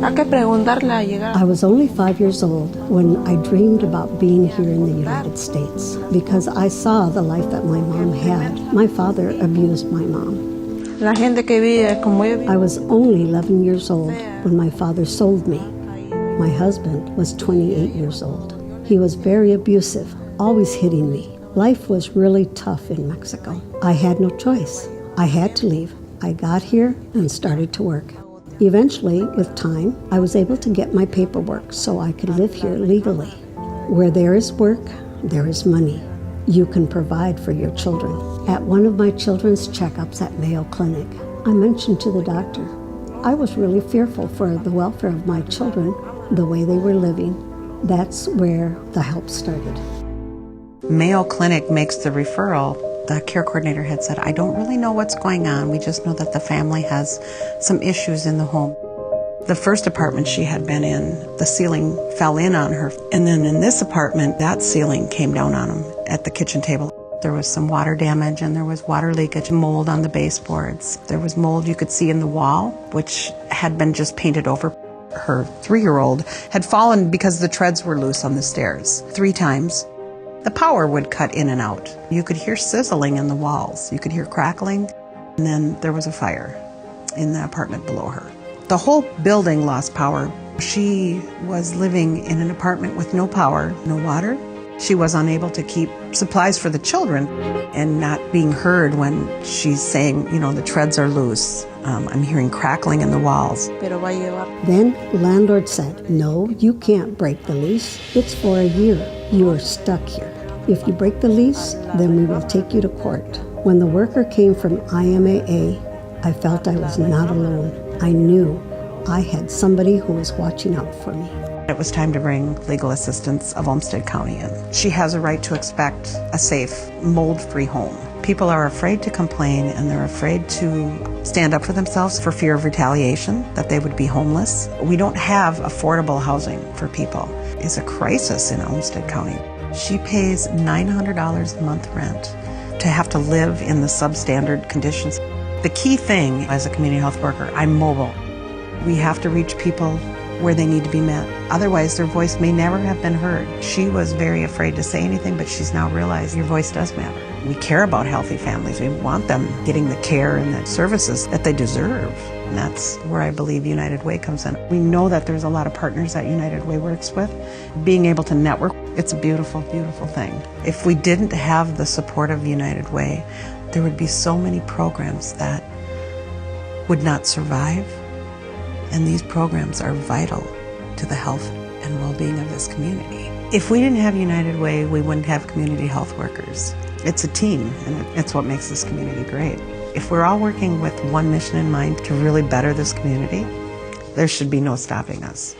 Hay que preguntarle a llegar. I was only 5 years old when I dreamed about being here in the United States because I saw the life that my mom had. My father abused my mom. La gente que vive como yo. I was only 11 years old when my father sold me. My husband was 28 years old. He was very abusive, always hitting me. Life was really tough in Mexico. I had no choice. I had to leave. I got here and started to work. Eventually, with time, I was able to get my paperwork so I could live here legally. Where there is work, there is money. You can provide for your children. At one of my children's checkups at Mayo Clinic, I mentioned to the doctor, I was really fearful for the welfare of my children, the way they were living. That's where the help started. Mayo Clinic makes the referral. The care coordinator had said, I don't really know what's going on. We just know that the family has some issues in the home. The first apartment she had been in, the ceiling fell in on her. And then in this apartment, that ceiling came down on them at the kitchen table. There was some water damage and there was water leakage, mold on the baseboards. There was mold you could see in the wall, which had been just painted over. Her 3-year-old had fallen because the treads were loose on the stairs 3 times. The power would cut in and out. You could hear sizzling in the walls. You could hear crackling. And then there was a fire in the apartment below her. The whole building lost power. She was living in an apartment with no power, no water. She was unable to keep supplies for the children and not being heard when she's saying, you know, the treads are loose. I'm hearing crackling in the walls. Then landlord said, no, you can't break the lease. It's for a year. You are stuck here. If you break the lease, then we will take you to court. When the worker came from IMAA, I felt I was not alone. I knew I had somebody who was watching out for me. It was time to bring legal assistance of Olmsted County in. She has a right to expect a safe, mold-free home. People are afraid to complain and they're afraid to stand up for themselves for fear of retaliation, that they would be homeless. We don't have affordable housing for people. It's a crisis in Olmsted County. She pays $900 a month rent to have to live in the substandard conditions. The key thing as a community health worker, I'm mobile. We have to reach people where they need to be met. Otherwise, their voice may never have been heard. She was very afraid to say anything, but she's now realized your voice does matter. We care about healthy families. We want them getting the care and the services that they deserve. And that's where I believe United Way comes in. We know that there's a lot of partners that United Way works with. Being able to network, it's a beautiful, beautiful thing. If we didn't have the support of United Way, there would be so many programs that would not survive. And these programs are vital to the health and well-being of this community. If we didn't have United Way, we wouldn't have community health workers. It's a team, and it's what makes this community great. If we're all working with one mission in mind to really better this community, there should be no stopping us.